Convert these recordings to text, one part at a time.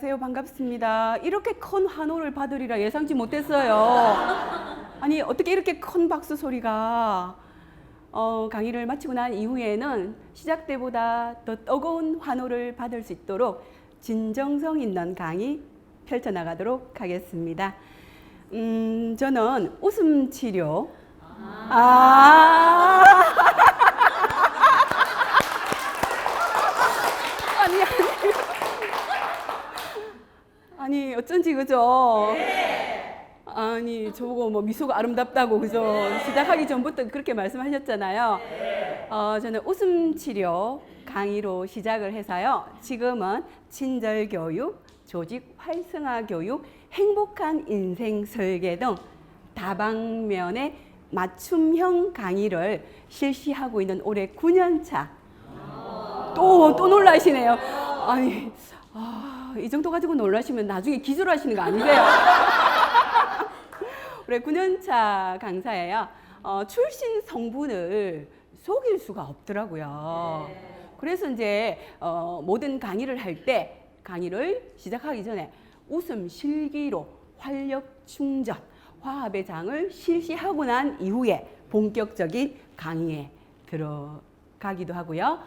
안녕하세요. 반갑습니다. 이렇게 큰 환호를 받으리라 예상치 못했어요. 아니, 어떻게 이렇게 큰 박수 소리가 강의를 마치고 난 이후에는 시작 때보다 더 뜨거운 환호를 받을 수 있도록 진정성 있는 강의 펼쳐나가도록 하겠습니다. 저는 웃음 치료. 아니 어쩐지 그죠? 아니 저거 뭐 미소가 아름답다고 그죠? 시작하기 전부터 그렇게 말씀하셨잖아요. 저는 웃음 치료 강의로 시작을 해서요. 지금은 친절 교육, 조직 활성화 교육, 행복한 인생 설계 등 다방면의 맞춤형 강의를 실시하고 있는 올해 9년 차. 또 놀라시네요. 아니, 이 정도 가지고 놀라시면 나중에 기절하시는 거 아니세요? 올해 9년 차 강사예요. 출신 성분을 속일 수가 없더라고요. 그래서 이제 모든 강의를 할 때 강의를 시작하기 전에 웃음 실기로 활력 충전, 화합의 장을 실시하고 난 이후에 본격적인 강의에 들어가기도 하고요.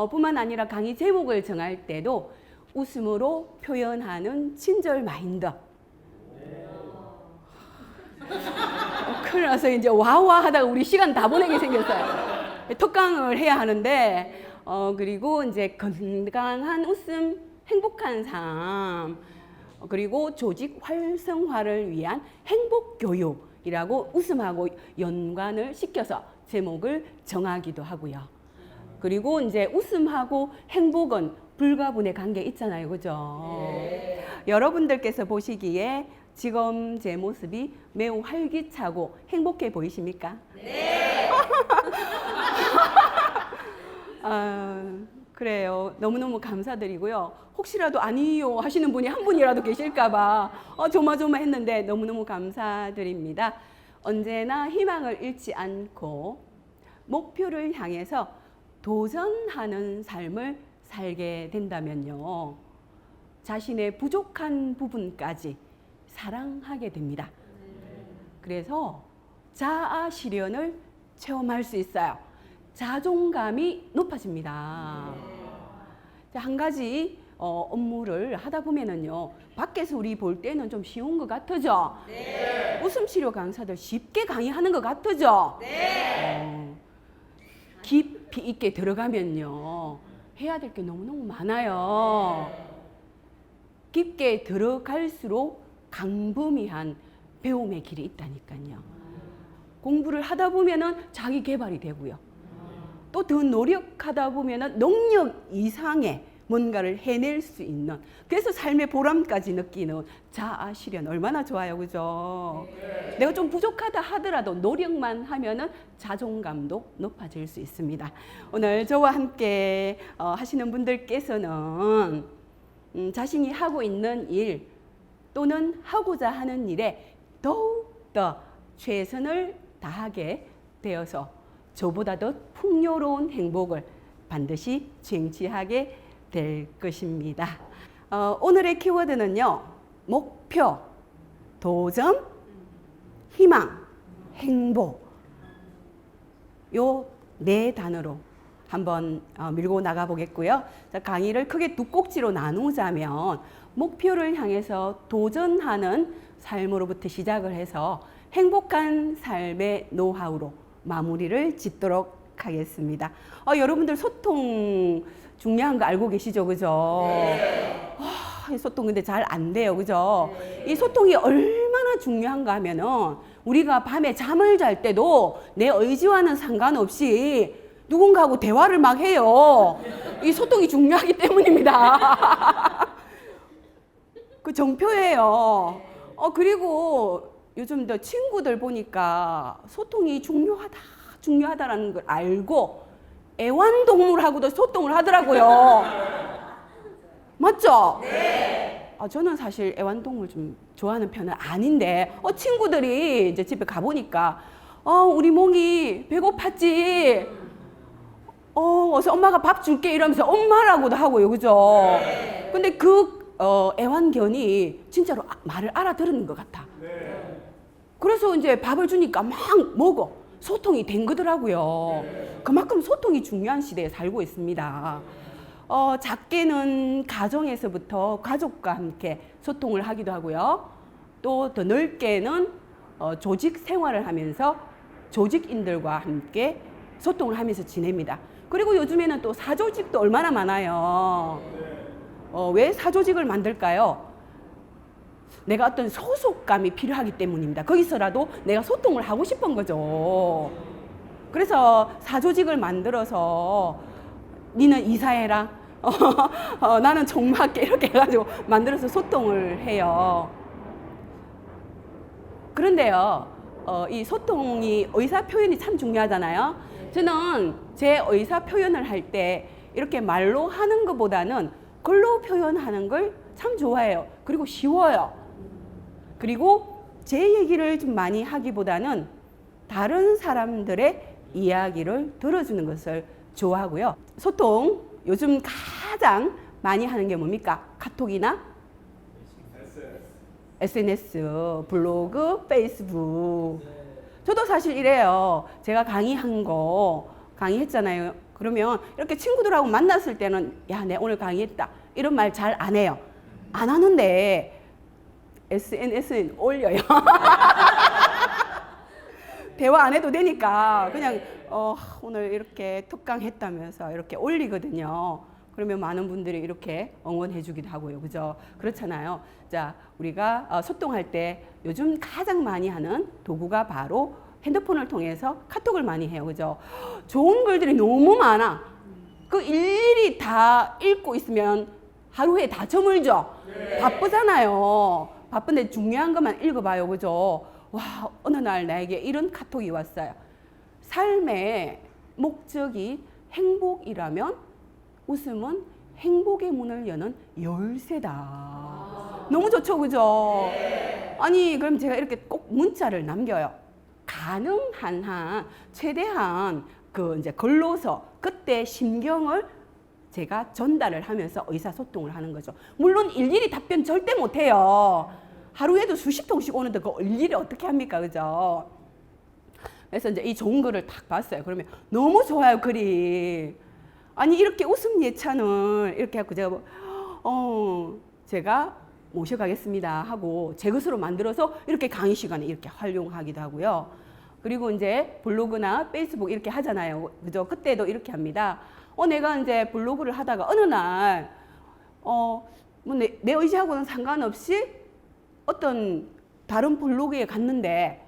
뿐만 아니라 강의 제목을 정할 때도 웃음으로 표현하는 친절 마인드. 큰일 나서 이제 와와 하다가 우리 시간 다 보내게 생겼어요. 특강을 해야 하는데, 그리고 이제 건강한 웃음, 행복한 삶, 그리고 조직 활성화를 위한 행복 교육이라고 웃음하고 연관을 시켜서 제목을 정하기도 하고요. 그리고 이제 웃음하고 행복은 불가분의 관계 있잖아요. 그죠? 여러분들께서 보시기에 지금 제 모습이 매우 활기차고 행복해 보이십니까? 네. 그래요. 너무너무 감사드리고요. 혹시라도 아니요 하시는 분이 한 분이라도 계실까봐 조마조마했는데 너무너무 감사드립니다. 언제나 희망을 잃지 않고 목표를 향해서 도전하는 삶을 살게 된다면요. 자신의 부족한 부분까지 사랑하게 됩니다. 그래서 자아 실현을 체험할 수 있어요. 자존감이 높아집니다. 한 가지 업무를 하다 보면은요, 밖에서 우리 볼 때는 좀 쉬운 것 같죠? 네. 웃음 치료 강사들 쉽게 강의하는 것 같죠? 네. 깊이 있게 들어가면요, 해야 될 게 너무너무 많아요. 깊게 들어갈수록 강범위한 배움의 길이 있다니까요. 공부를 하다 보면은 자기 개발이 되고요. 또 더 노력하다 보면은 능력 이상의 뭔가를 해낼 수 있는, 그래서 삶의 보람까지 느끼는 자아 실현 얼마나 좋아요, 그죠? 내가 좀 부족하다 하더라도 노력만 하면은 자존감도 높아질 수 있습니다. 오늘 저와 함께 하시는 분들께서는 자신이 하고 있는 일 또는 하고자 하는 일에 더욱더 최선을 다하게 되어서 저보다 더 풍요로운 행복을 반드시 쟁취하게 될 것입니다. 오늘의 키워드는요, 목표, 도전, 희망, 행복, 요 네 단어로 한번 밀고 나가 보겠고요. 자, 강의를 크게 두 꼭지로 나누자면 목표를 향해서 도전하는 삶으로부터 시작을 해서 행복한 삶의 노하우로 마무리를 짓도록 하겠습니다. 여러분들 소통 중요한 거 알고 계시죠? 그죠? 네. 이 소통 근데 잘 안 돼요. 그죠? 네. 이 소통이 얼마나 중요한가 하면은 우리가 밤에 잠을 잘 때도 내 의지와는 상관없이 누군가하고 대화를 막 해요. 이 소통이 중요하기 때문입니다. 그 정표예요. 그리고 요즘 더 친구들 보니까 소통이 중요하다라는 걸 알고 애완동물하고도 소통을 하더라고요. 맞죠? 네. 저는 사실 애완동물 좀 좋아하는 편은 아닌데, 친구들이 이제 집에 가보니까, 우리 몽이 배고팠지? 어서 엄마가 밥 줄게 이러면서 엄마라고도 하고요. 그죠? 네. 근데 그 애완견이 진짜로 말을 알아들은 것 같아. 그래서 이제 밥을 주니까 막 먹어. 소통이 된 거더라고요. 그만큼 소통이 중요한 시대에 살고 있습니다. 작게는 가정에서부터 가족과 함께 소통을 하기도 하고요. 또 더 넓게는 조직 생활을 하면서 조직인들과 함께 소통을 하면서 지냅니다. 그리고 요즘에는 또 사조직도 얼마나 많아요. 왜 사조직을 만들까요? 내가 어떤 소속감이 필요하기 때문입니다. 거기서라도 내가 소통을 하고 싶은 거죠. 그래서 사조직을 만들어서 니는 이사해라. 나는 종마할게. 이렇게 해가지고 만들어서 소통을 해요. 그런데요, 이 소통이 의사 표현이 참 중요하잖아요. 저는 제 의사 표현을 할 때 이렇게 말로 하는 것보다는 글로 표현하는 걸 참 좋아해요. 그리고 쉬워요. 그리고 제 얘기를 좀 많이 하기보다는 다른 사람들의 이야기를 들어주는 것을 좋아하고요. 소통 요즘 가장 많이 하는 게 뭡니까? 카톡이나 SNS, 블로그, 페이스북. 저도 사실 이래요. 제가 강의했잖아요. 그러면 이렇게 친구들하고 만났을 때는 야, 내 오늘 강의했다. 이런 말 잘 안 해요. 안 하는데 SNS에 올려요. 대화 안 해도 되니까 그냥 오늘 이렇게 특강했다면서 이렇게 올리거든요. 그러면 많은 분들이 이렇게 응원해 주기도 하고요. 그죠? 그렇잖아요. 자, 우리가 소통할 때 요즘 가장 많이 하는 도구가 바로 핸드폰을 통해서 카톡을 많이 해요. 그죠? 좋은 글들이 너무 많아. 그 일일이 다 읽고 있으면 하루에 다 저물죠? 네. 바쁘잖아요. 바쁜데 중요한 것만 읽어봐요. 그죠? 와, 어느 날 나에게 이런 카톡이 왔어요. 삶의 목적이 행복이라면 웃음은 행복의 문을 여는 열쇠다. 너무 좋죠, 그죠? 네. 아니, 그럼 제가 이렇게 꼭 문자를 남겨요. 가능한 한, 최대한 이제 글로서 그때 심경을 제가 전달을 하면서 의사소통을 하는 거죠. 물론 일일이 답변 절대 못해요. 하루에도 수십 통씩 오는데 그 일일이 어떻게 합니까, 그죠? 그래서 이제 이 좋은 글을 딱 봤어요. 그러면 너무 좋아요, 글이. 아니, 이렇게 웃음 예찬을 이렇게 하고 제가 모셔가겠습니다 하고 제 것으로 만들어서 이렇게 강의 시간에 이렇게 활용하기도 하고요. 그리고 이제 블로그나 페이스북 이렇게 하잖아요. 그죠? 그때도 이렇게 합니다. 내가 이제 블로그를 하다가 어느 날, 내 의지하고는 상관없이 어떤 다른 블로그에 갔는데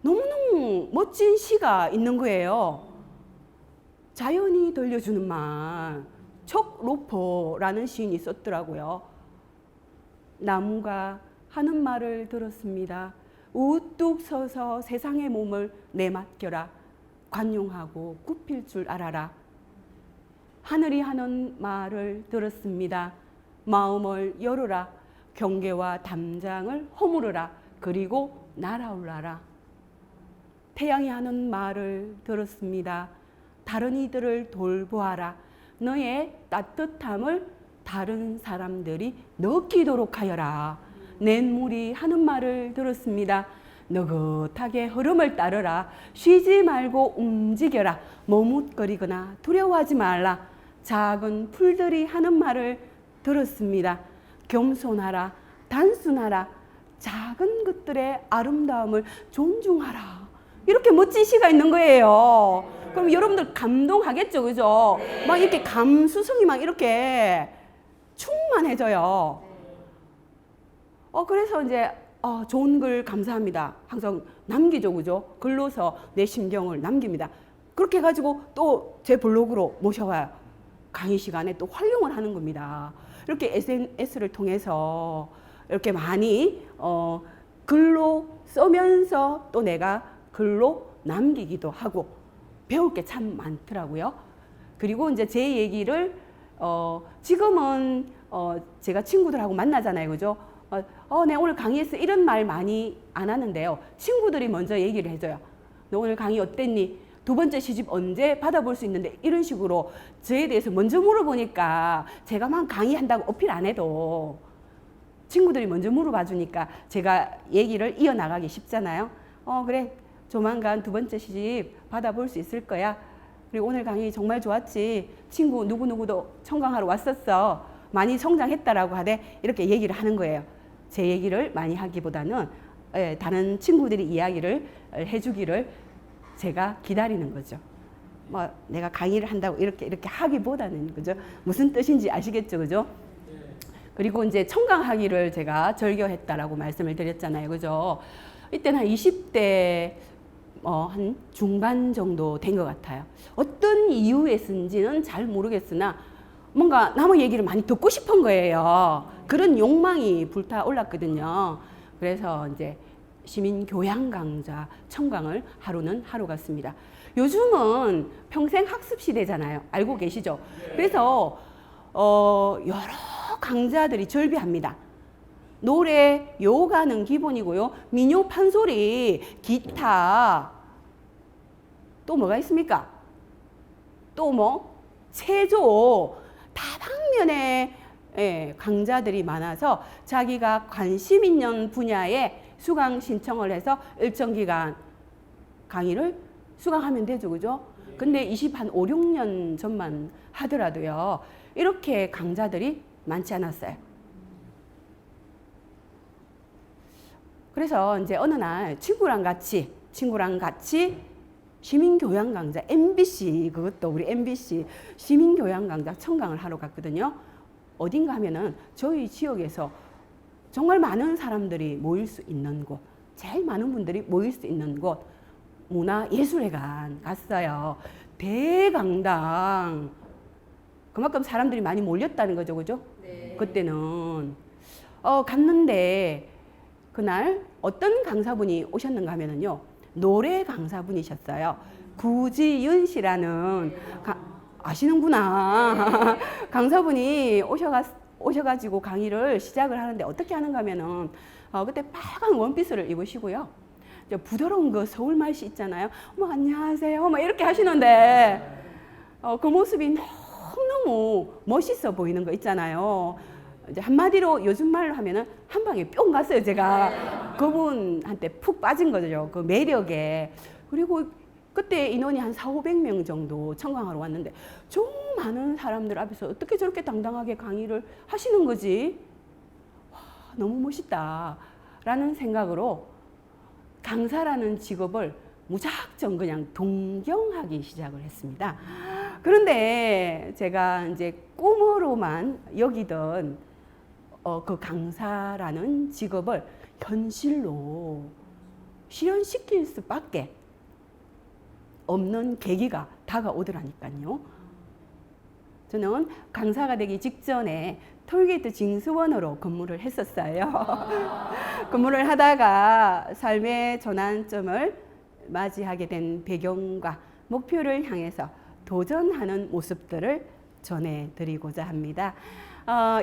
너무너무 멋진 시가 있는 거예요. 자연이 들려주는 말, 척 로퍼라는 시인이 썼더라고요. 나무가 하는 말을 들었습니다. 우뚝 서서 세상의 몸을 내맡겨라. 관용하고 굽힐 줄 알아라. 하늘이 하는 말을 들었습니다. 마음을 열어라. 경계와 담장을 허물어라. 그리고 날아올라라. 태양이 하는 말을 들었습니다. 다른 이들을 돌보아라. 너의 따뜻함을 다른 사람들이 느끼도록 하여라. 냇물이 하는 말을 들었습니다. 느긋하게 흐름을 따르라. 쉬지 말고 움직여라. 머뭇거리거나 두려워하지 말라. 작은 풀들이 하는 말을 들었습니다. 겸손하라. 단순하라. 작은 것들의 아름다움을 존중하라. 이렇게 멋진 시가 있는 거예요. 그럼 여러분들 감동하겠죠, 그죠? 막 이렇게 감수성이 막 이렇게 충만해져요. 그래서 이제 좋은 글 감사합니다. 항상 남기죠, 그죠? 글로서 내 심경을 남깁니다. 그렇게 해가지고 또 제 블로그로 모셔와요. 강의 시간에 또 활용을 하는 겁니다. 이렇게 SNS를 통해서 이렇게 많이 글로 쓰면서 또 내가 글로 남기기도 하고 배울 게 참 많더라고요. 그리고 이제 제 얘기를 지금은 제가 친구들하고 만나잖아요, 그죠? 네, 오늘 강의에서 이런 말 많이 안 하는데요. 친구들이 먼저 얘기를 해줘요. 너 오늘 강의 어땠니? 두 번째 시집 언제 받아볼 수 있는데 이런 식으로 저에 대해서 먼저 물어보니까 제가 막 강의한다고 어필 안 해도 친구들이 먼저 물어봐 주니까 제가 얘기를 이어나가기 쉽잖아요. 그래 조만간 두 번째 시집 받아볼 수 있을 거야. 그리고 오늘 강의 정말 좋았지. 친구 누구누구도 청강하러 왔었어. 많이 성장했다라고 하되 이렇게 얘기를 하는 거예요. 제 얘기를 많이 하기보다는 다른 친구들이 이야기를 해주기를 제가 기다리는 거죠. 뭐 내가 강의를 한다고 이렇게 하기보다는 그죠? 무슨 뜻인지 아시겠죠, 그죠? 그리고 이제 청강하기를 제가 절교했다라고 말씀을 드렸잖아요, 그죠? 이때는 한 20대 한 중반 정도 된 것 같아요. 어떤 이유에서인지는 잘 모르겠으나 뭔가 남의 얘기를 많이 듣고 싶은 거예요. 그런 욕망이 불타올랐거든요. 그래서 이제 시민교양 강좌 청강을 하루는 하러 갔습니다. 요즘은 평생 학습 시대잖아요. 알고 계시죠? 그래서 여러 강좌들이 절비합니다. 노래, 요가는 기본이고요. 민요, 판소리, 기타, 또 뭐가 있습니까? 또 뭐 체조, 다방면에 강좌들이 많아서 자기가 관심 있는 분야에 수강 신청을 해서 일정 기간 강의를 수강하면 되죠, 그죠? 근데 5, 6년 전만 하더라도요, 이렇게 강좌들이 많지 않았어요. 그래서 이제 어느 날 친구랑 같이 시민교양 강좌 MBC, 그것도 우리 MBC 시민교양 강좌 청강을 하러 갔거든요. 어딘가 하면은 저희 지역에서 정말 많은 사람들이 모일 수 있는 곳, 제일 많은 분들이 모일 수 있는 곳, 문화예술회관 갔어요. 대강당. 그만큼 사람들이 많이 몰렸다는 거죠, 그죠? 네. 그때는 갔는데 그날 어떤 강사분이 오셨는가 하면은요, 노래 강사분이셨어요. 구지윤 씨라는 아시는구나. 강사분이 오셔가지고 강의를 시작을 하는데 어떻게 하는가 하면은 그때 빨간 원피스를 입으시고요. 부드러운 그 서울말씨 있잖아요. 안녕하세요. 이렇게 하시는데 그 모습이 너무너무 멋있어 보이는 거 있잖아요. 이제 한마디로 요즘 말로 하면은 한 방에 뿅 갔어요, 제가. 그분한테 푹 빠진 거죠, 그 매력에. 그리고 그때 인원이 한 400~500명 정도 청강하러 왔는데 좀 많은 사람들 앞에서 어떻게 저렇게 당당하게 강의를 하시는 거지? 와, 너무 멋있다 라는 생각으로 강사라는 직업을 무작정 그냥 동경하기 시작을 했습니다. 그런데 제가 이제 꿈으로만 여기던 그 강사라는 직업을 현실로 실현시킬 수밖에 없는 계기가 다가오더라니까요. 저는 강사가 되기 직전에 톨게이트 징수원으로 근무를 했었어요. 근무를 하다가 삶의 전환점을 맞이하게 된 배경과 목표를 향해서 도전하는 모습들을 전해드리고자 합니다.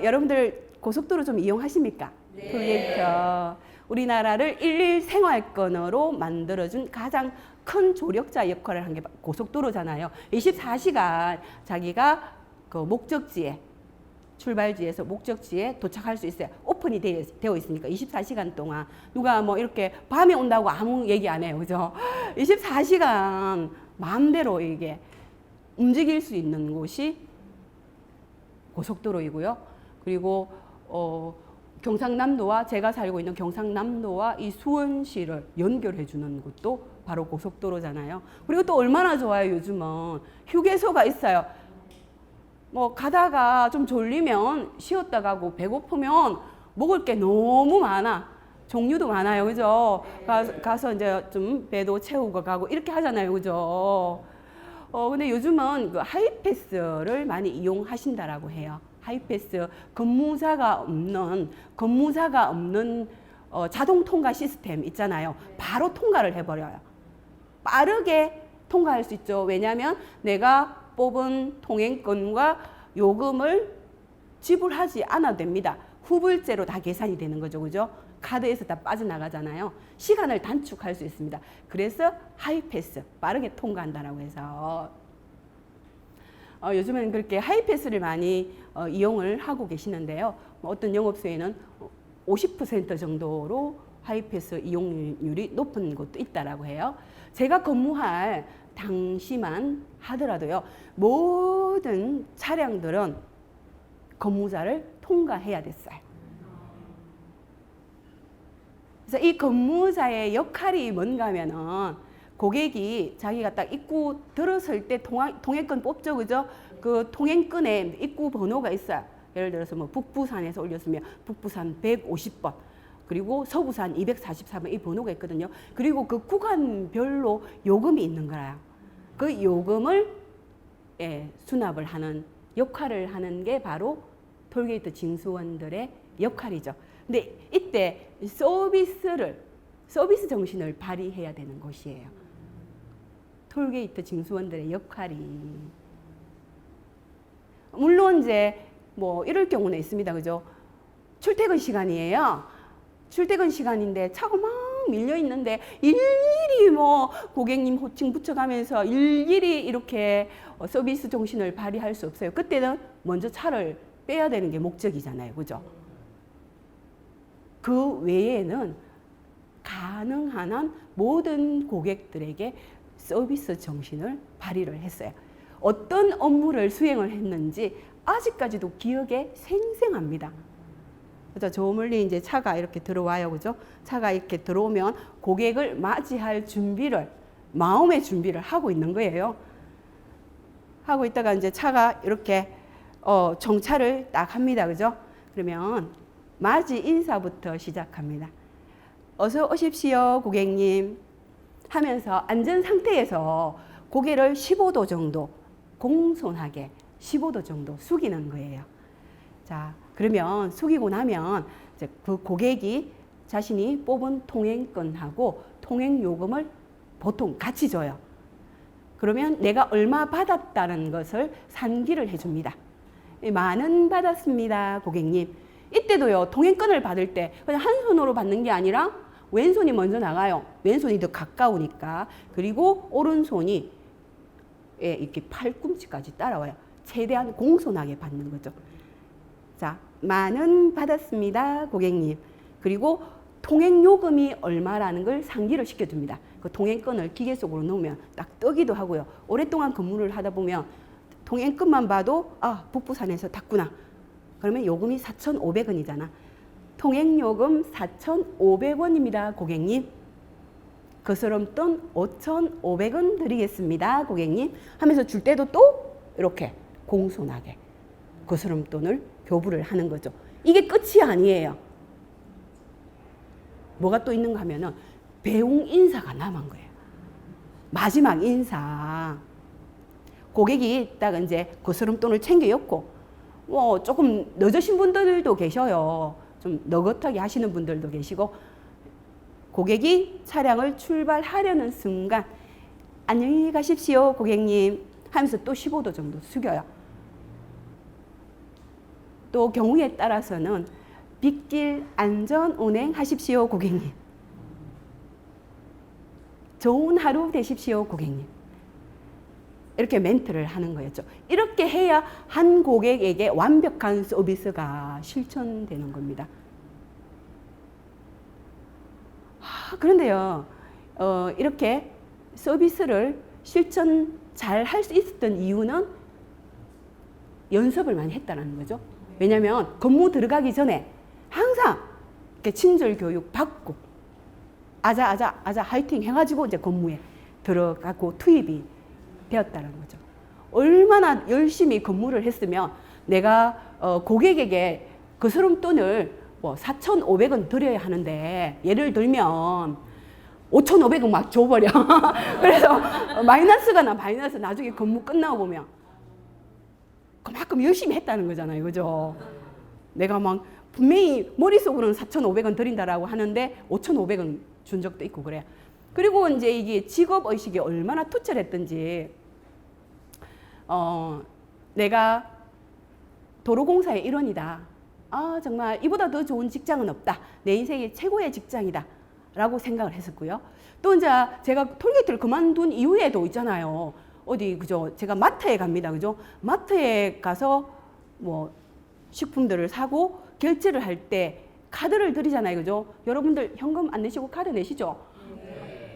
여러분들 고속도로 좀 이용하십니까? 네. 톨게이트. 우리나라를 일일 생활권으로 만들어준 가장 큰 조력자 역할을 한 게 고속도로잖아요. 24시간 자기가 그 목적지에, 출발지에서 목적지에 도착할 수 있어요. 오픈이 되어 있으니까 24시간 동안 누가 뭐 이렇게 밤에 온다고 아무 얘기 안 해요, 그죠? 24시간 마음대로 이게 움직일 수 있는 곳이 고속도로이고요. 그리고 경상남도와, 제가 살고 있는 경상남도와 이 수원시를 연결해 주는 곳도 바로 고속도로잖아요. 그리고 또 얼마나 좋아요, 요즘은 휴게소가 있어요. 뭐 가다가 좀 졸리면 쉬었다 가고, 배고프면 먹을 게 너무 많아. 종류도 많아요, 그죠? 가서 이제 좀 배도 채우고 가고 이렇게 하잖아요, 그죠? 근데 요즘은 그 하이패스를 많이 이용하신다라고 해요. 하이패스, 근무자가 없는 자동 통과 시스템 있잖아요. 바로 통과를 해버려요. 빠르게 통과할 수 있죠. 왜냐하면 내가 뽑은 통행권과 요금을 지불하지 않아도 됩니다. 후불제로 다 계산이 되는 거죠, 그죠? 카드에서 다 빠져나가잖아요. 시간을 단축할 수 있습니다. 그래서 하이패스, 빠르게 통과한다라고 해서 요즘은 그렇게 하이패스를 많이 이용을 하고 계시는데요. 어떤 영업소에는 50% 정도로 하이패스 이용률이 높은 곳도 있다라고 해요. 제가 근무할 당시만 하더라도요, 모든 차량들은 근무자를 통과해야 됐어요. 그래서 이 근무자의 역할이 뭔가 하면은 고객이 자기가 딱 입구 들어설 때 통행권 뽑죠, 그죠? 그 통행권에 입구 번호가 있어요. 예를 들어서 뭐 북부산에서 올렸으면 북부산 150번, 그리고 서부산 244번 이 번호가 있거든요. 그리고 그 구간별로 요금이 있는 거예요. 그 요금을 수납을 하는 역할을 하는 게 바로 톨게이트 징수원들의 역할이죠. 근데 이때 서비스 정신을 발휘해야 되는 곳이에요. 톨게이트 징수원들의 역할이. 물론 이제 뭐 이럴 경우는 있습니다. 그죠? 출퇴근 시간이에요. 출퇴근 시간인데 차가 막 밀려 있는데 일일이 뭐 고객님 호칭 붙여가면서 일일이 이렇게 서비스 정신을 발휘할 수 없어요. 그때는 먼저 차를 빼야 되는 게 목적이잖아요. 그죠? 그 외에는 가능한 한 모든 고객들에게 서비스 정신을 발휘를 했어요. 어떤 업무를 수행을 했는지 아직까지도 기억에 생생합니다. 그죠? 저 멀리 이제 차가 이렇게 들어와요. 그죠? 차가 이렇게 들어오면 고객을 맞이할 준비를, 마음의 준비를 하고 있는 거예요. 하고 있다가 이제 차가 이렇게 정차를 딱 합니다. 그죠? 그러면 맞이 인사부터 시작합니다. 어서 오십시오, 고객님. 하면서 앉은 상태에서 고개를 15도 정도 공손하게 15도 정도 숙이는 거예요. 자, 그러면 숙이고 나면 이제 그 고객이 자신이 뽑은 통행권하고 통행요금을 보통 같이 줘요. 그러면 내가 얼마 받았다는 것을 상기를 해줍니다. 만원 받았습니다, 고객님. 이때도요, 통행권을 받을 때 그냥 한 손으로 받는 게 아니라 왼손이 먼저 나가요. 왼손이 더 가까우니까. 그리고 오른손이 이렇게 팔꿈치까지 따라와요. 최대한 공손하게 받는 거죠. 자, 만원 받았습니다, 고객님. 그리고 통행요금이 얼마라는 걸 상기를 시켜줍니다. 그 통행권을 기계 속으로 넣으면 딱 뜨기도 하고요. 오랫동안 근무를 하다 보면 통행권만 봐도 북부산에서 탔구나. 그러면 요금이 4,500원이잖아. 통행요금 4,500원입니다, 고객님. 거스름돈 5,500원 드리겠습니다, 고객님. 하면서 줄 때도 또 이렇게 공손하게 거스름돈을 교부를 하는 거죠. 이게 끝이 아니에요. 뭐가 또 있는가 하면은 배웅 인사가 남은 거예요. 마지막 인사. 고객이 딱 이제 거스름돈을 챙겨였고, 조금 늦으신 분들도 계셔요. 좀 너긋하게 하시는 분들도 계시고, 고객이 차량을 출발하려는 순간 안녕히 가십시오, 고객님 하면서 또 15도 정도 숙여요. 또 경우에 따라서는 빗길 안전 운행하십시오, 고객님. 좋은 하루 되십시오, 고객님. 이렇게 멘트를 하는 거였죠. 이렇게 해야 한 고객에게 완벽한 서비스가 실천되는 겁니다. 그런데요, 이렇게 서비스를 실천 잘 할 수 있었던 이유는 연습을 많이 했다는 거죠. 왜냐하면 근무 들어가기 전에 항상 이렇게 친절 교육 받고 아자 화이팅 해가지고 이제 근무에 들어가고 투입이 되었다는 거죠. 얼마나 열심히 근무를 했으면 내가 고객에게 거스름돈을 4,500원 드려야 하는데 예를 들면 5,500원 막 줘버려. 그래서 마이너스가 나중에 근무 끝나고 보면 그만큼 열심히 했다는 거잖아요. 그죠? 내가 막 분명히 머릿속으로는 4,500원 드린다라고 하는데 5,500원 준 적도 있고 그래요. 그리고 이제 이게 직업의식이 얼마나 투철했던지, 내가 도로공사의 일원이다. 아, 정말 이보다 더 좋은 직장은 없다. 내 인생의 최고의 직장이다. 라고 생각을 했었고요. 또 이제 제가 톨게이트를 그만둔 이후에도 있잖아요. 어디, 그죠? 제가 마트에 갑니다. 그죠? 마트에 가서 뭐 식품들을 사고 결제를 할 때 카드를 드리잖아요. 그죠? 여러분들 현금 안 내시고 카드 내시죠?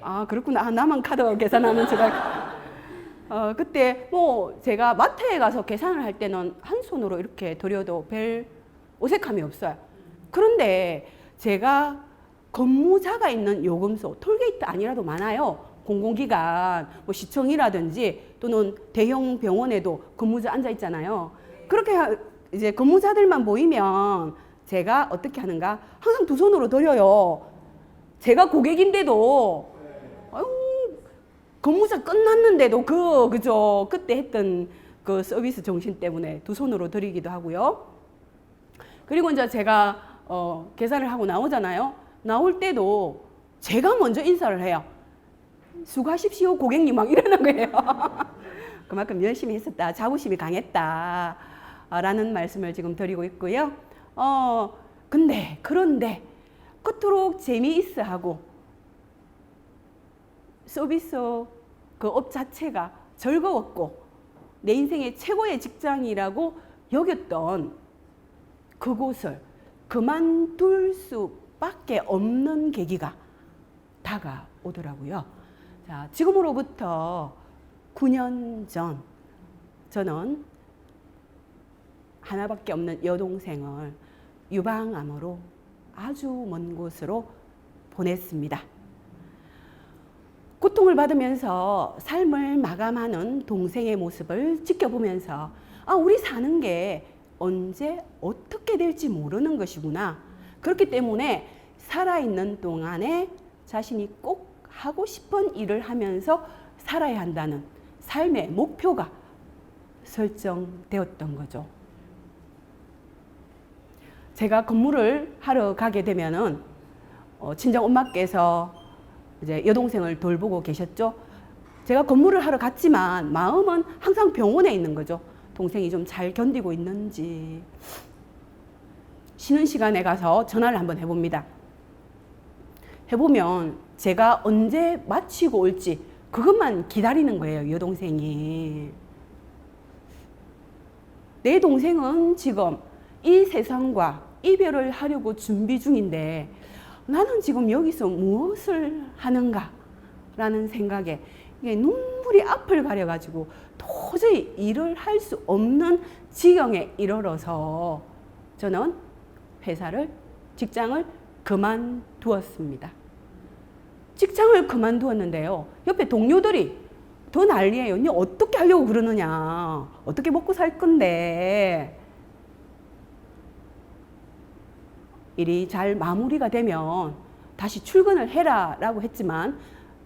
아, 그렇구나. 아, 나만 카드 계산하는 줄 알고. 그때 뭐 제가 마트에 가서 계산을 할 때는 한 손으로 이렇게 드려도 별 어색함이 없어요. 그런데 제가 근무자가 있는 요금소, 톨게이트 아니라도 많아요. 공공기관, 뭐 시청이라든지 또는 대형 병원에도 근무자 앉아 있잖아요. 그렇게 이제 근무자들만 모이면 제가 어떻게 하는가? 항상 두 손으로 드려요. 제가 고객인데도, 아유, 근무자 끝났는데도 그죠? 그때 했던 그 서비스 정신 때문에 두 손으로 드리기도 하고요. 그리고 이제 제가 계산을 하고 나오잖아요. 나올 때도 제가 먼저 인사를 해요. 수고하십시오, 고객님, 막 이러는 거예요. 그만큼 열심히 했었다, 자부심이 강했다, 라는 말씀을 지금 드리고 있고요. 그런데, 그토록 재미있어 하고, 서비스 그 업 자체가 즐거웠고, 내 인생의 최고의 직장이라고 여겼던 그곳을 그만둘 수밖에 없는 계기가 다가오더라고요. 자, 지금으로부터 9년 전 저는 하나밖에 없는 여동생을 유방암으로 아주 먼 곳으로 보냈습니다. 고통을 받으면서 삶을 마감하는 동생의 모습을 지켜보면서 우리 사는 게 언제 어떻게 될지 모르는 것이구나. 그렇기 때문에 살아있는 동안에 자신이 꼭 하고 싶은 일을 하면서 살아야 한다는 삶의 목표가 설정되었던 거죠. 제가 근무를 하러 가게 되면은 친정 엄마께서 이제 여동생을 돌보고 계셨죠. 제가 근무를 하러 갔지만 마음은 항상 병원에 있는 거죠. 동생이 좀 잘 견디고 있는지. 쉬는 시간에 가서 전화를 한번 해봅니다. 해보면 제가 언제 마치고 올지 그것만 기다리는 거예요, 여동생이. 내 동생은 지금 이 세상과 이별을 하려고 준비 중인데 나는 지금 여기서 무엇을 하는가? 라는 생각에 이게 눈물이 앞을 가려가지고 도저히 일을 할 수 없는 지경에 이르러서 저는 직장을 그만두었습니다. 직장을 그만두었는데요. 옆에 동료들이 더 난리예요. 니 어떻게 하려고 그러느냐. 어떻게 먹고 살 건데. 일이 잘 마무리가 되면 다시 출근을 해라 라고 했지만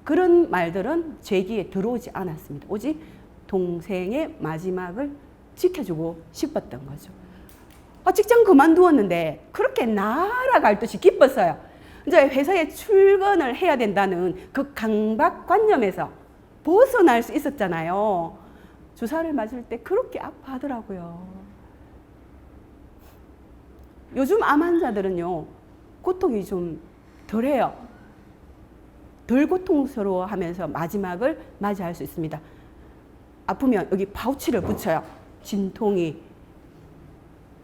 그런 말들은 제 귀에 들어오지 않았습니다. 오직 동생의 마지막을 지켜주고 싶었던 거죠. 직장 그만두었는데 그렇게 날아갈 듯이 기뻤어요. 이제 회사에 출근을 해야 된다는 그 강박관념에서 벗어날 수 있었잖아요. 주사를 맞을 때 그렇게 아파하더라고요. 요즘 암 환자들은요, 고통이 좀 덜해요. 덜 고통스러워 하면서 마지막을 맞이할 수 있습니다. 아프면 여기 파우치를 붙여요. 진통이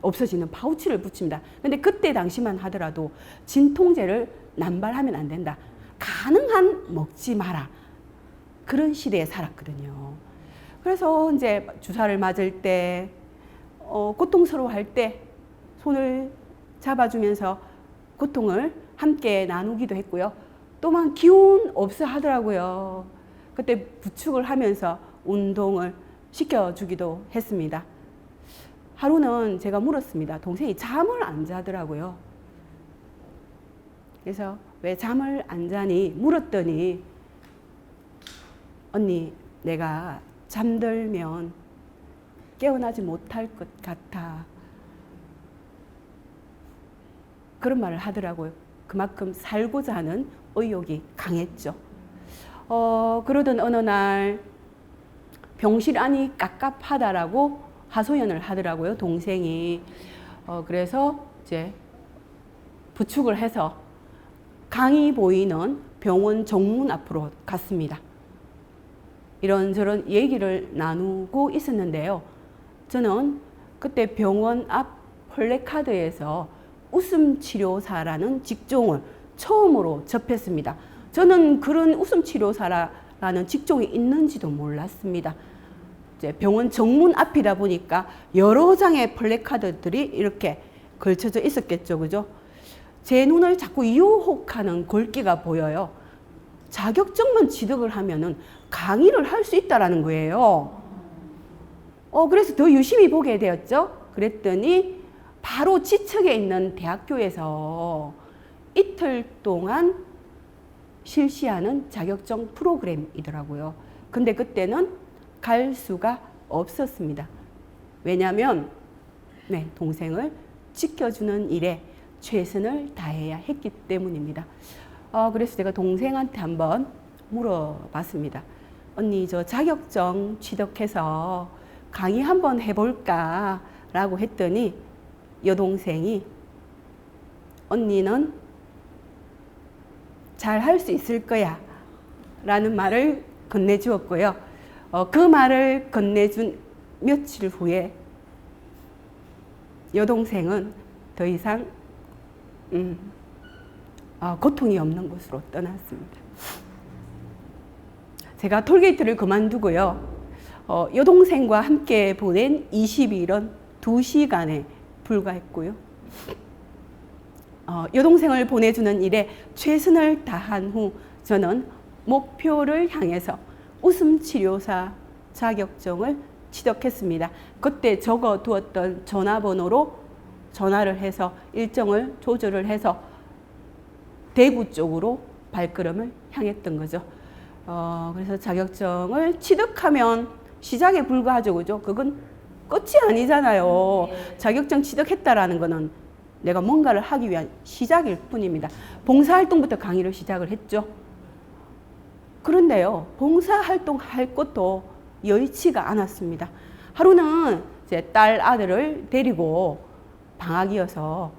없어지는 파우치를 붙입니다. 근데 그때 당시만 하더라도 진통제를 남발하면 안 된다. 가능한 먹지 마라. 그런 시대에 살았거든요. 그래서 이제 주사를 맞을 때, 고통스러워할 때 손을 잡아주면서 고통을 함께 나누기도 했고요. 또한 기운 없어 하더라고요. 그때 부축을 하면서 운동을 시켜주기도 했습니다. 하루는 제가 물었습니다. 동생이 잠을 안 자더라고요. 그래서 왜 잠을 안 자니 물었더니 언니, 내가 잠들면 깨어나지 못할 것 같아. 그런 말을 하더라고요. 그만큼 살고자 하는 의욕이 강했죠. 그러던 어느 날 병실 안이 깝깝하다라고 하소연을 하더라고요, 동생이. 그래서 이제 부축을 해서 강이 보이는 병원 정문 앞으로 갔습니다. 이런저런 얘기를 나누고 있었는데요. 저는 그때 병원 앞 플래카드에서 웃음치료사라는 직종을 처음으로 접했습니다. 저는 그런 웃음치료사라는 직종이 있는지도 몰랐습니다. 이제 병원 정문 앞이다 보니까 여러 장의 플래카드들이 이렇게 걸쳐져 있었겠죠. 그죠? 제 눈을 자꾸 유혹하는 글귀가 보여요. 자격증만 취득을 하면은 강의를 할 수 있다라는 거예요. 그래서 더 유심히 보게 되었죠. 그랬더니 바로 지척에 있는 대학교에서 이틀 동안 실시하는 자격증 프로그램이더라고요. 근데 그때는 갈 수가 없었습니다. 왜냐하면 동생을 지켜주는 일에 최선을 다해야 했기 때문입니다. 그래서 제가 동생한테 한번 물어봤습니다. 언니, 저 자격증 취득해서 강의 한번 해볼까? 라고 했더니 여동생이 언니는 잘 할 수 있을 거야 라는 말을 건네주었고요. 그 말을 건네준 며칠 후에 여동생은 더 이상 고통이 없는 곳으로 떠났습니다. 제가 톨게이트를 그만두고요. 여동생과 함께 보낸 20일은 2시간에 불과했고요. 여동생을 보내주는 일에 최선을 다한 후 저는 목표를 향해서 웃음치료사 자격증을 취득했습니다. 그때 적어두었던 전화번호로 전화를 해서 일정을 조절을 해서 대구 쪽으로 발걸음을 향했던 거죠. 그래서 자격증을 취득하면 시작에 불과하죠. 그죠? 그건 끝이 아니잖아요. 자격증 취득했다라는 거는 내가 뭔가를 하기 위한 시작일 뿐입니다. 봉사활동부터 강의를 시작을 했죠. 그런데요, 봉사활동 할 것도 여의치가 않았습니다. 하루는 제 딸 아들을 데리고 방학이어서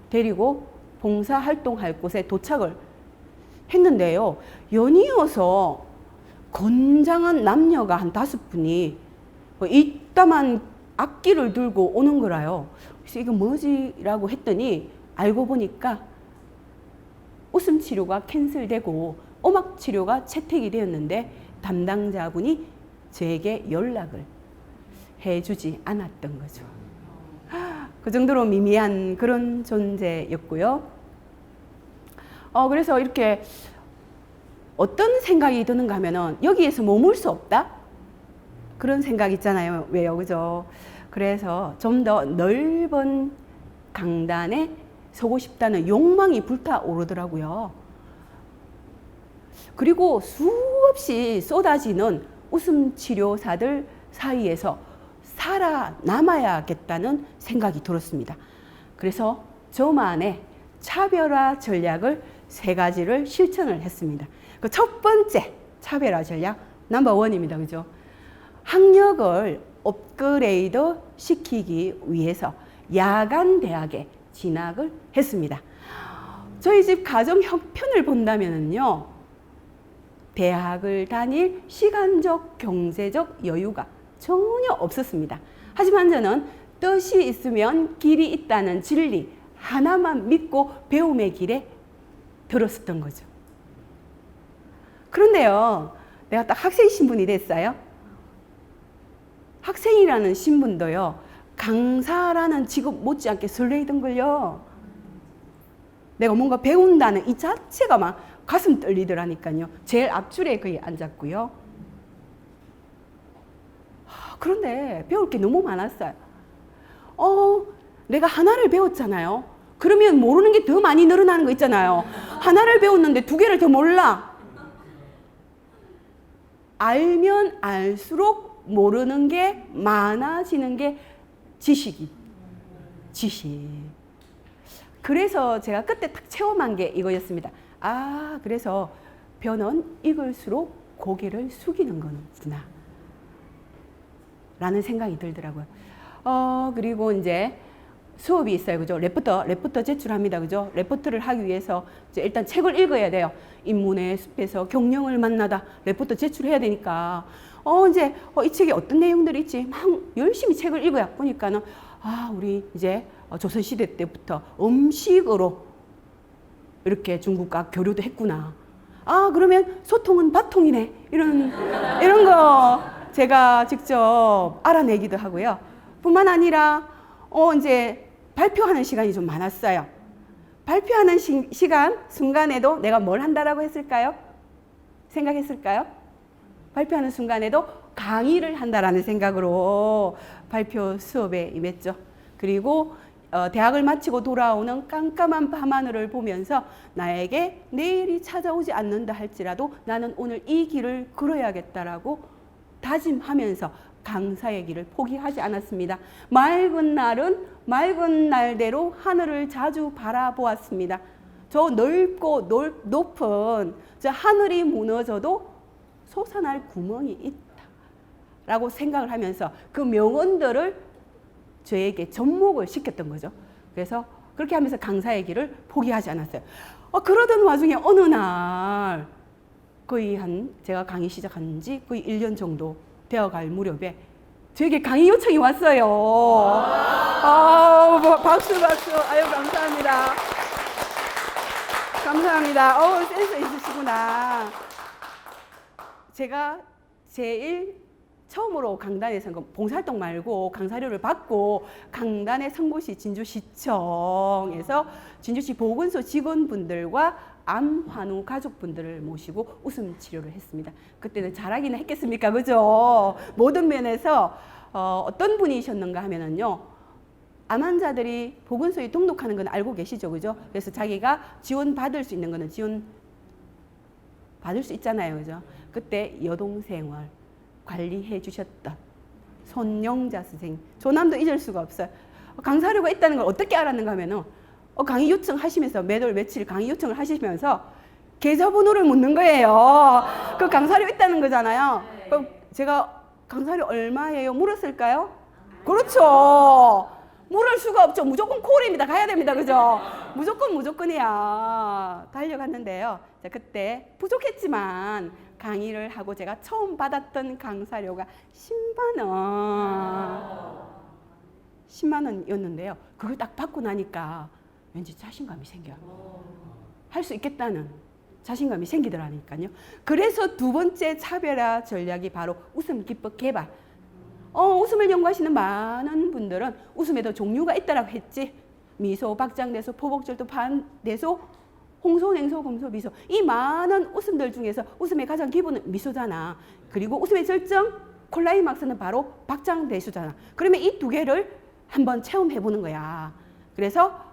데리고 봉사활동할 곳에 도착을 했는데요. 연이어서 건장한 남녀가 한 5분이 이따만 악기를 들고 오는 거라요. 그래서 이거 뭐지? 라고 했더니 알고 보니까 웃음치료가 캔슬되고 음악치료가 채택이 되었는데 담당자분이 저에게 연락을 해주지 않았던 거죠. 그 정도로 미미한 그런 존재였고요. 그래서 이렇게 어떤 생각이 드는가 하면은 여기에서 머물 수 없다? 그런 생각 있잖아요. 왜요? 그죠? 그래서 좀 더 넓은 강단에 서고 싶다는 욕망이 불타오르더라고요. 그리고 수없이 쏟아지는 웃음치료사들 사이에서 살아남아야겠다는 생각이 들었습니다. 그래서 저만의 차별화 전략을 3가지를 실천을 했습니다. 그 첫 번째 차별화 전략 넘버1입니다. 그죠? 학력을 업그레이드 시키기 위해서 야간 대학에 진학을 했습니다. 저희 집 가정 형편을 본다면요, 대학을 다닐 시간적, 경제적 여유가 전혀 없었습니다. 하지만 저는 뜻이 있으면 길이 있다는 진리 하나만 믿고 배움의 길에 들었었던 거죠. 그런데요, 내가 딱 학생 신분이 됐어요. 학생이라는 신분도요, 강사라는 직업 못지않게 설레이던걸요. 내가 뭔가 배운다는 이 자체가 막 가슴 떨리더라니까요. 제일 앞줄에 거의 앉았고요. 그런데 배울 게 너무 많았어요. 내가 하나를 배웠잖아요. 그러면 모르는 게 더 많이 늘어나는 거 있잖아요. 하나를 배웠는데 2개를 더 몰라. 알면 알수록 모르는 게 많아지는 게 지식. 그래서 제가 그때 딱 체험한 게 이거였습니다. 그래서 벼는 익을수록 고개를 숙이는 거구나 라는 생각이 들더라고요. 그리고 이제 수업이 있어요. 그죠? 레포터 제출합니다. 그죠? 레포트를 하기 위해서 이제 일단 책을 읽어야 돼요. 인문의 숲에서 경령을 만나다. 레포터 제출해야 되니까. 이제 이 책에 어떤 내용들이 있지? 막 열심히 책을 읽어야 보니까는 우리 이제 조선시대 때부터 음식으로 이렇게 중국과 교류도 했구나. 그러면 소통은 바통이네. 이런 거 제가 직접 알아내기도 하고요. 뿐만 아니라 이제 발표하는 시간이 좀 많았어요. 발표하는 시간 순간에도 내가 뭘 한다라고 했을까요? 생각했을까요? 발표하는 순간에도 강의를 한다라는 생각으로 발표 수업에 임했죠. 그리고 대학을 마치고 돌아오는 깜깜한 밤하늘을 보면서 나에게 내일이 찾아오지 않는다 할지라도 나는 오늘 이 길을 걸어야겠다라고 다짐하면서 강사의 길을 포기하지 않았습니다. 맑은 날은 맑은 날대로 하늘을 자주 바라보았습니다. 저 넓고 높은 저 하늘이 무너져도 솟아날 구멍이 있다라고 생각을 하면서 그 명언들을 저에게 접목을 시켰던 거죠. 그래서 그렇게 하면서 강사의 길을 포기하지 않았어요. 그러던 와중에 어느 날 거의 제가 강의 시작한 지 거의 1년 정도 되어갈 무렵에 저에게 강의 요청이 왔어요. 박수. 아유, 감사합니다. 감사합니다. 센스 있으시구나. 제가 제일 처음으로 강단에 선 건 봉사활동 말고 강사료를 받고 강단에 선 곳이 진주시청에서 진주시 보건소 직원분들과 암환우 가족분들을 모시고 웃음 치료를 했습니다. 그때는 잘하기는 했겠습니까? 그죠? 모든 면에서 어떤 분이셨는가 하면은요. 암 환자들이 보건소에 등록하는 건 알고 계시죠? 그죠? 그래서 자기가 지원 받을 수 있는 거는 지원 받을 수 있잖아요. 그죠? 그때 여동생을 관리해 주셨던 손영자 선생님. 조남도 잊을 수가 없어요. 강사료가 있다는 걸 어떻게 알았는가 하면은 강의 요청하시면서 매달 며칠 강의 요청을 하시면서 계좌번호를 묻는 거예요. 그 강사료 있다는 거잖아요. 그럼 제가 강사료 얼마예요? 물었을까요? 그렇죠. 물을 수가 없죠. 무조건 콜입니다. 가야 됩니다. 그죠? 무조건이야. 달려갔는데요. 자, 그때 부족했지만 강의를 하고 제가 처음 받았던 강사료가 10만 원이었는데요. 그걸 딱 받고 나니까 왠지 자신감이 생겨요. 할 수 있겠다는 자신감이 생기더라니까요. 그래서 두 번째 차별화 전략이 바로 웃음 기법 개발. 웃음을 연구하시는 많은 분들은 웃음에도 종류가 있다라고 했지. 미소, 박장대소, 포복절도, 반대소, 홍소, 냉소, 금소, 미소. 이 많은 웃음들 중에서 웃음의 가장 기본은 미소잖아. 그리고 웃음의 절정, 클라이막스는 바로 박장대소잖아. 그러면 이 두 개를 한번 체험해보는 거야. 그래서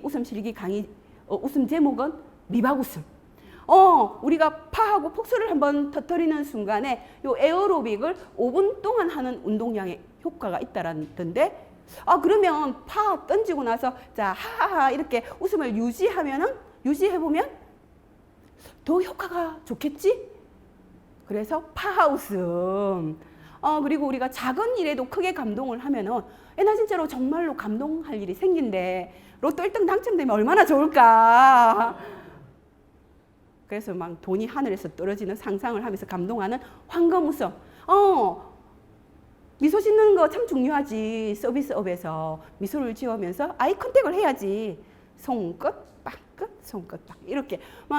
웃음 실기 강의, 웃음 제목은 미박웃음. 우리가 파하고 폭소를 한번 터뜨리는 순간에 요 에어로빅을 5분 동안 하는 운동량의 효과가 있다라던데, 그러면 파 던지고 나서 자 하하하 이렇게 웃음을 유지해보면 더 효과가 좋겠지? 그래서 파하 웃음. 그리고 우리가 작은 일에도 크게 감동을 하면은 나 진짜로 정말로 감동할 일이 생긴대. 로또 1등 당첨되면 얼마나 좋을까. 그래서 막 돈이 하늘에서 떨어지는 상상을 하면서 감동하는 황금 웃음. 미소 짓는 거 참 중요하지. 서비스업에서 미소를 지으면서 아이 컨택을 해야지. 손끝, 빵끝, 손끝, 빵.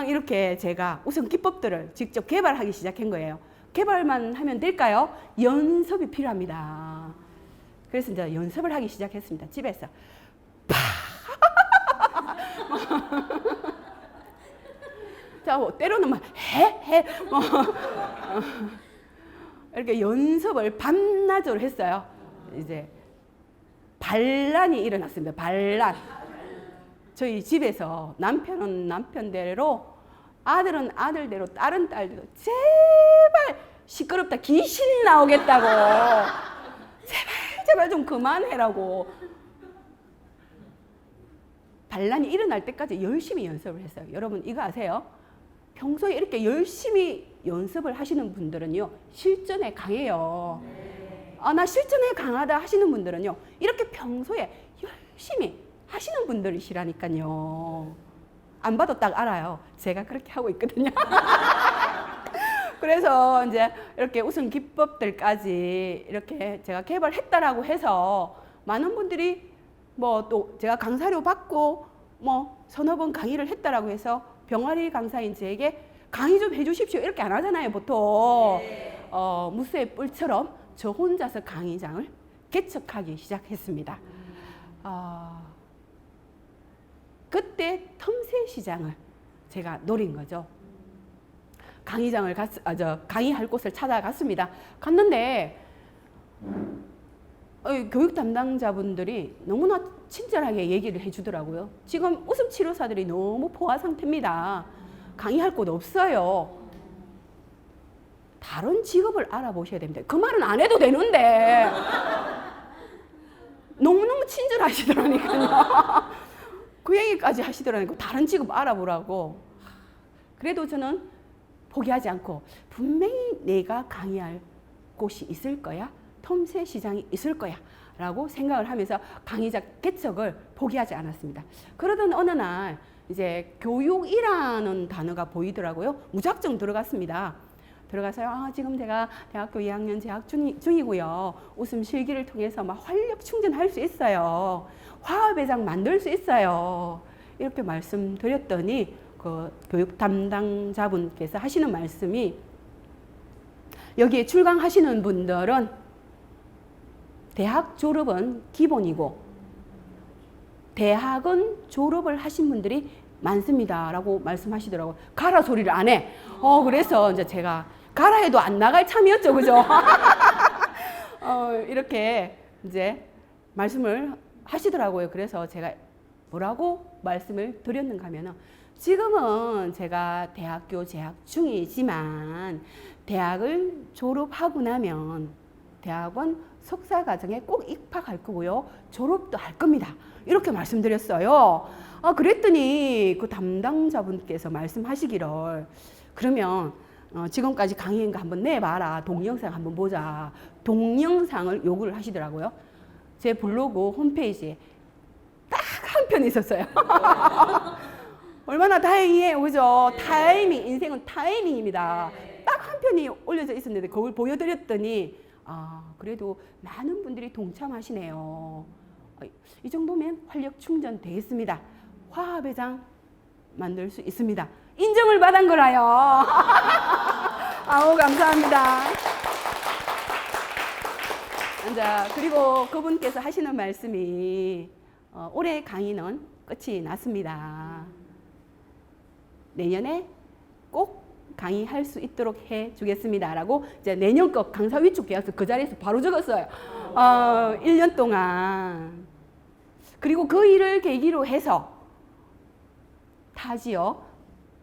이렇게 제가 웃음 기법들을 직접 개발하기 시작한 거예요. 개발만 하면 될까요? 연습이 필요합니다. 그래서 이제 연습을 하기 시작했습니다. 집에서. 자, 때로는 막 이렇게 연습을 밤낮으로 했어요. 이제 반란이 일어났습니다. 반란. 저희 집에서 남편은 남편대로, 아들은 아들대로, 딸은 딸대로 제발 시끄럽다, 귀신이 나오겠다고, 제발 좀 그만해라고. 반란이 일어날 때까지 열심히 연습을 했어요. 여러분 이거 아세요? 평소에 이렇게 열심히 연습을 하시는 분들은요 실전에 강해요. 나 실전에 강하다 하시는 분들은요, 이렇게 평소에 열심히 하시는 분들이시라니까요. 안 봐도 딱 알아요. 제가 그렇게 하고 있거든요. 그래서 이제 이렇게 우선 기법들까지 이렇게 제가 개발했다라고 해서 많은 분들이 뭐 또 제가 강사료 받고 뭐 서너 번 강의를 했다라고 해서 병아리 강사인 저에게 강의 좀 해주십시오 이렇게 안 하잖아요, 보통. 무쇠 뿔처럼 저 혼자서 강의장을 개척하기 시작했습니다. 그때 틈새 시장을 제가 노린 거죠. 강의장을 강의할 곳을 찾아갔습니다. 갔는데 교육 담당자분들이 너무나 친절하게 얘기를 해주더라고요. 지금 웃음 치료사들이 너무 포화 상태입니다. 강의할 곳 없어요. 다른 직업을 알아보셔야 됩니다. 그 말은 안 해도 되는데 너무너무 친절하시더라니까요. 그 얘기까지 하시더라니까. 다른 직업 알아보라고. 그래도 저는 포기하지 않고 분명히 내가 강의할 곳이 있을 거야. 틈새 시장이 있을 거야 라고 생각을 하면서 강의자 개척을 포기하지 않았습니다. 그러던 어느 날 이제 교육이라는 단어가 보이더라고요. 무작정 들어갔습니다. 들어가서요. 지금 제가 대학교 2학년 재학 중이고요. 웃음 실기를 통해서 막 활력 충전할 수 있어요. 화합회장 만들 수 있어요. 이렇게 말씀드렸더니 그 교육 담당자분께서 하시는 말씀이 여기에 출강하시는 분들은 대학 졸업은 기본이고 대학은 졸업을 하신 분들이 많습니다 라고 말씀하시더라고요. 가라 소리를 안 해. 그래서 이제 제가 가라 해도 안 나갈 참이었죠, 그죠? 이렇게 이제 말씀을 하시더라고요. 그래서 제가 뭐라고 말씀을 드렸는가 하면은 지금은 제가 대학교 재학 중이지만 대학을 졸업하고 나면 대학원 석사 과정에 꼭 입학할 거고요. 졸업도 할 겁니다. 이렇게 말씀드렸어요. 그랬더니 그 담당자분께서 말씀하시기를 그러면 지금까지 강의한 거 한번 내봐라. 동영상 한번 보자. 동영상을 요구를 하시더라고요. 제 블로그 홈페이지에 딱 한 편 있었어요. 얼마나 다행이에요, 그죠? 타이밍, 인생은 타이밍입니다. 딱 한 편이 올려져 있었는데 그걸 보여드렸더니 그래도 많은 분들이 동참하시네요. 이 정도면 활력 충전 되겠습니다. 화합회장 만들 수 있습니다. 인정을 받은 거라요. 아우, 감사합니다. 자, 그리고 그분께서 하시는 말씀이 올해 강의는 끝이 났습니다. 내년에 꼭 강의할 수 있도록 해주겠습니다 라고 이제 내년 거 강사 위촉 계약서 그 자리에서 바로 적었어요. 1년 동안. 그리고 그 일을 계기로 해서 타 지역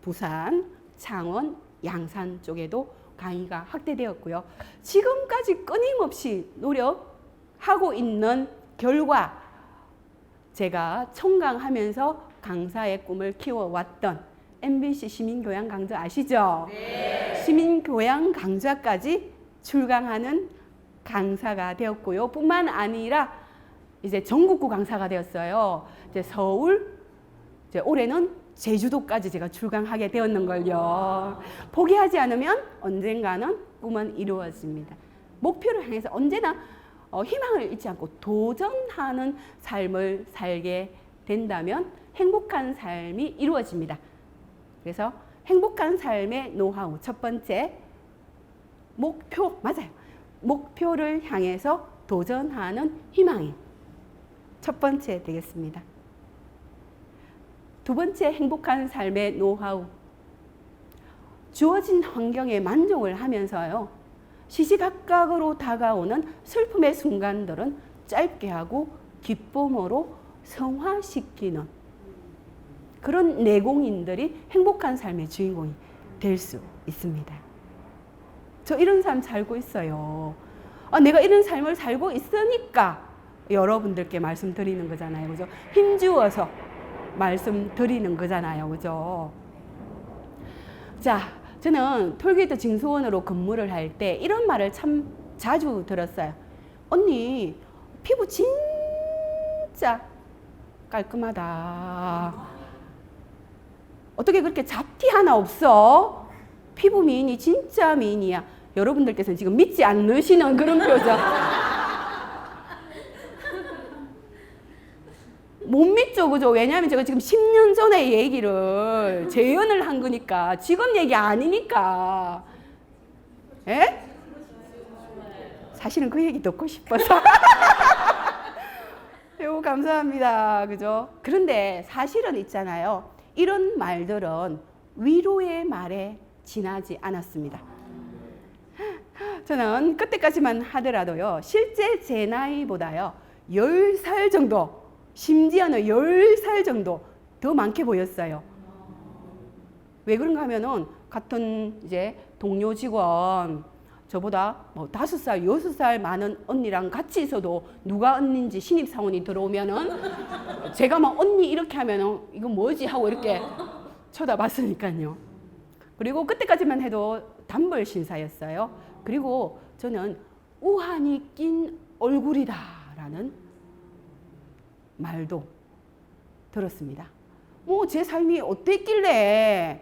부산, 창원, 양산 쪽에도 강의가 확대되었고요. 지금까지 끊임없이 노력하고 있는 결과 제가 청강하면서 강사의 꿈을 키워왔던 MBC 시민교양 강좌 아시죠? 네. 시민교양 강좌까지 출강하는 강사가 되었고요. 뿐만 아니라 이제 전국구 강사가 되었어요. 이제 서울, 이제 올해는 제주도까지 제가 출강하게 되었는걸요. 포기하지 않으면 언젠가는 꿈은 이루어집니다. 목표를 향해서 언제나 희망을 잊지 않고 도전하는 삶을 살게 된다면 행복한 삶이 이루어집니다. 그래서 행복한 삶의 노하우 첫 번째 목표, 맞아요. 목표를 향해서 도전하는 희망이 첫 번째 되겠습니다. 두 번째 행복한 삶의 노하우, 주어진 환경에 만족을 하면서요, 시시각각으로 다가오는 슬픔의 순간들은 짧게 하고 기쁨으로 성화시키는 그런 내공인들이 행복한 삶의 주인공이 될 수 있습니다. 저 이런 삶 살고 있어요. 내가 이런 삶을 살고 있으니까 여러분들께 말씀드리는 거잖아요. 그죠? 힘주어서 말씀드리는 거잖아요. 그죠? 자, 저는 톨게이트 징수원으로 근무를 할 때 이런 말을 참 자주 들었어요. 언니 피부 진짜 깔끔하다. 어떻게 그렇게 잡티 하나 없어? 피부 미인이 진짜 미인이야. 여러분들께서는 지금 믿지 않으시는 그런 표정. 못 믿죠, 그죠? 왜냐하면 제가 지금 10년 전의 얘기를 재연을 한 거니까. 지금 얘기 아니니까. 에? 사실은 그 얘기 듣고 싶어서. 요 감사합니다. 그죠? 그런데 사실은 있잖아요. 이런 말들은 위로의 말에 지나지 않았습니다. 저는 그때까지만 하더라도요, 실제 제 나이보다요, 10살 정도, 심지어는 10살 정도 더 많게 보였어요. 왜 그런가 하면은, 같은 이제 동료 직원, 저보다 뭐 5살, 6살 많은 언니랑 같이 있어도 누가 언니인지 신입사원이 들어오면은 제가 막 언니 이렇게 하면은 이거 뭐지 하고 이렇게 쳐다봤으니까요. 그리고 그때까지만 해도 단벌 신사였어요. 그리고 저는 우환이 낀 얼굴이다라는 말도 들었습니다. 뭐 제 삶이 어땠길래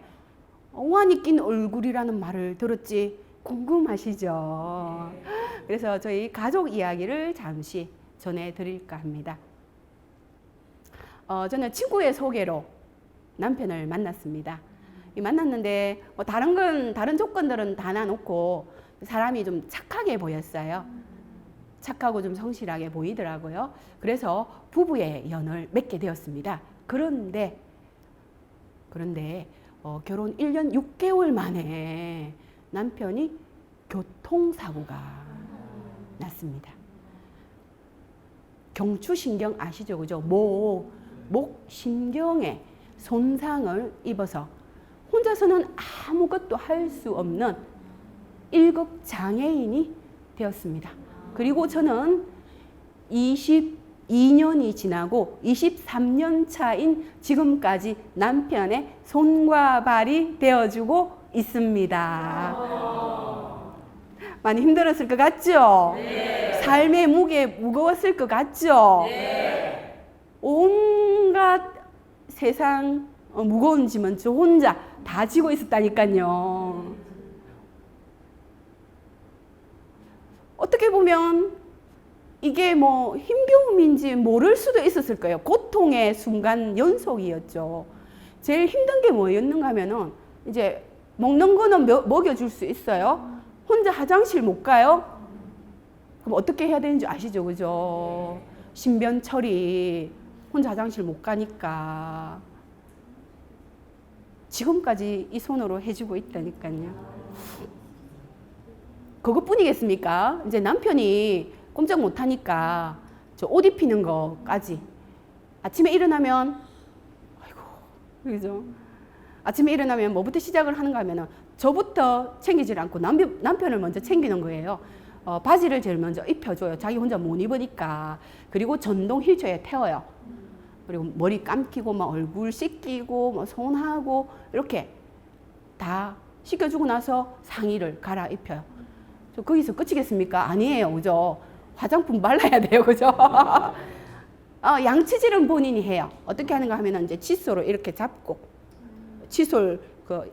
우환이 낀 얼굴이라는 말을 들었지 궁금하시죠? 그래서 저희 가족 이야기를 잠시 전해드릴까 합니다. 저는 친구의 소개로 남편을 만났습니다. 만났는데 뭐 다른 조건들은 다 놔놓고 사람이 좀 착하게 보였어요. 착하고 좀 성실하게 보이더라고요. 그래서 부부의 연을 맺게 되었습니다. 그런데 결혼 1년 6개월 만에 남편이 교통사고가 났습니다. 경추신경 아시죠? 그죠? 목 신경에 손상을 입어서 혼자서는 아무것도 할 수 없는 1급 장애인이 되었습니다. 그리고 저는 22년이 지나고 23년 차인 지금까지 남편의 손과 발이 되어주고 있습니다. 많이 힘들었을 것 같죠? 네. 삶의 무게 무거웠을 것 같죠? 네. 온갖 세상 무거운 짐은 저 혼자 다 지고 있었다니까요. 어떻게 보면 이게 뭐 힘겨움인지 모를 수도 있었을 거예요. 고통의 순간 연속이었죠. 제일 힘든 게 뭐였는가 하면은 이제 먹는 거는 먹여줄 수 있어요. 혼자 화장실 못 가요? 그럼 어떻게 해야 되는지 아시죠? 그죠? 신변 처리. 혼자 화장실 못 가니까. 지금까지 이 손으로 해주고 있다니까요. 그것뿐이겠습니까? 이제 남편이 꼼짝 못 하니까 저 옷 입히는 거까지. 아침에 일어나면, 아이고, 그죠? 아침에 일어나면 뭐부터 시작을 하는가 하면은 저부터 챙기질 않고 남편을 먼저 챙기는 거예요. 바지를 제일 먼저 입혀줘요. 자기 혼자 못 입으니까. 그리고 전동 휠체어에 태워요. 그리고 머리 감기고 막 얼굴 씻기고 뭐 손하고 이렇게 다 씻겨주고 나서 상의를 갈아입혀요. 저 거기서 끝이겠습니까? 아니에요. 그죠? 화장품 발라야 돼요. 그죠? 양치질은 본인이 해요. 어떻게 하는가 하면 이제 칫솔로 이렇게 잡고 칫솔 그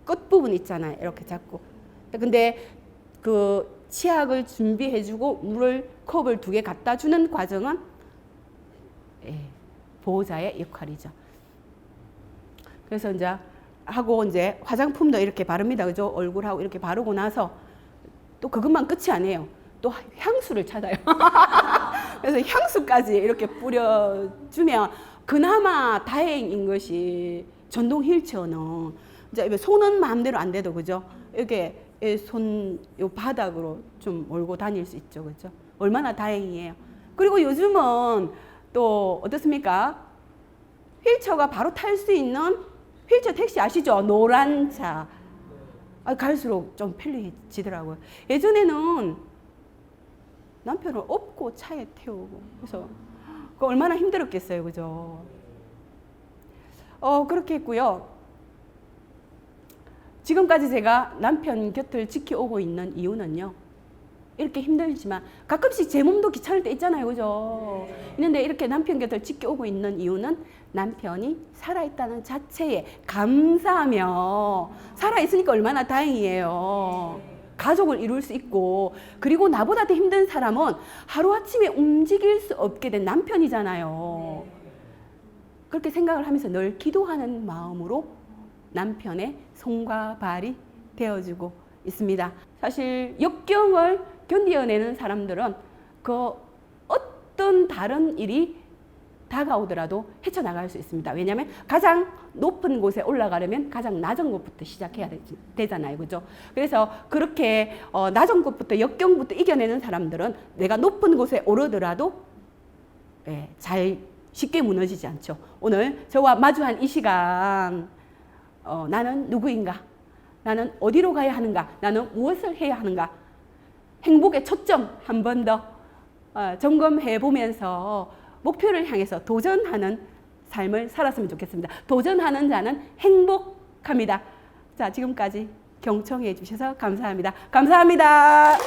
끝부분 있잖아요. 이렇게 잡고. 근데 그 치약을 준비해주고 물을 컵을 2개 갖다 주는 과정은 보호자의 역할이죠. 그래서 이제 하고 이제 화장품도 이렇게 바릅니다. 그죠? 얼굴하고 이렇게 바르고 나서 또 그것만 끝이 아니에요. 또 향수를 찾아요. 그래서 향수까지 이렇게 뿌려주면 그나마 다행인 것이 전동 휠체어는 이제 손은 마음대로 안 돼도 그죠? 이렇게 요 바닥으로 좀 몰고 다닐 수 있죠. 그죠? 얼마나 다행이에요. 그리고 요즘은 또 어떻습니까? 휠체어가 바로 탈 수 있는 휠체어 택시 아시죠? 노란 차. 갈수록 좀 편리해지더라고요. 예전에는 남편을 업고 차에 태우고 그래서 얼마나 힘들었겠어요. 그죠? 그렇게 했고요. 지금까지 제가 남편 곁을 지켜오고 있는 이유는요. 이렇게 힘들지만 가끔씩 제 몸도 귀찮을 때 있잖아요. 그죠? 있는데 이렇게 남편 곁을 지켜오고 있는 이유는 남편이 살아있다는 자체에 감사하며 살아있으니까 얼마나 다행이에요. 가족을 이룰 수 있고 그리고 나보다 더 힘든 사람은 하루아침에 움직일 수 없게 된 남편이잖아요. 그렇게 생각을 하면서 늘 기도하는 마음으로 남편의 손과 발이 되어주고 있습니다. 사실 역경을 견뎌내는 사람들은 그 어떤 다른 일이 다가오더라도 헤쳐나갈 수 있습니다. 왜냐하면 가장 높은 곳에 올라가려면 가장 낮은 곳부터 시작해야 되잖아요. 그죠? 그래서 그렇게 낮은 곳부터 역경부터 이겨내는 사람들은 내가 높은 곳에 오르더라도 잘 쉽게 무너지지 않죠. 오늘 저와 마주한 이 시간 나는 누구인가? 나는 어디로 가야 하는가? 나는 무엇을 해야 하는가? 행복의 초점 한 번 더 점검해 보면서 목표를 향해서 도전하는 삶을 살았으면 좋겠습니다. 도전하는 자는 행복합니다. 자, 지금까지 경청해 주셔서 감사합니다. 감사합니다.